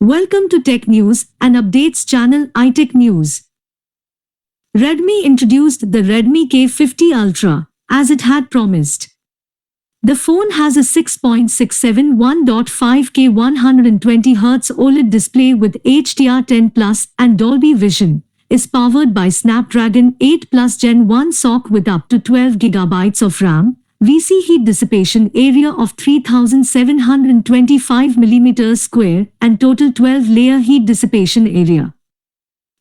Welcome to Tech News and Updates channel iTech News. Redmi introduced the Redmi K50 Ultra, as it had promised. The phone has a 6.67 1.5K 120Hz OLED display with HDR10 Plus and Dolby Vision, is powered by Snapdragon 8 Plus Gen 1 SoC with up to 12GB of RAM, VC heat dissipation area of 3725 mm², and total 12-layer heat dissipation area.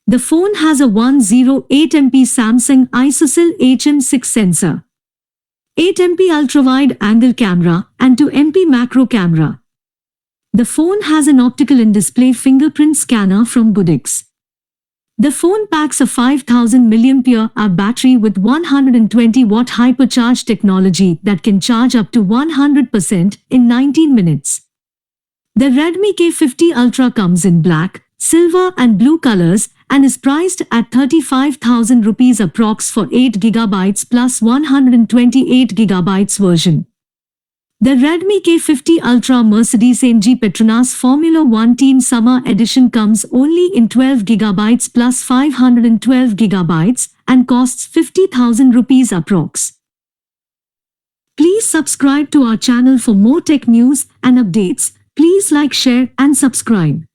The phone has a 108MP Samsung ISOCELL HM6 sensor, 8MP ultra-wide angle camera, and 2MP macro camera. The phone has an optical in-display fingerprint scanner from Goodix. The phone packs a 5000 mAh battery with 120-watt hypercharge technology that can charge up to 100% in 19 minutes. The Redmi K50 Ultra comes in black, silver and blue colors and is priced at 35,000 rupees approx for 8GB plus 128GB version. The Redmi K50 Ultra Mercedes-AMG Petronas Formula 1 Team Summer Edition comes only in 12GB plus 512GB and costs 50,000 rupees approx. Please subscribe to our channel for more tech news and updates. Please like, share and subscribe.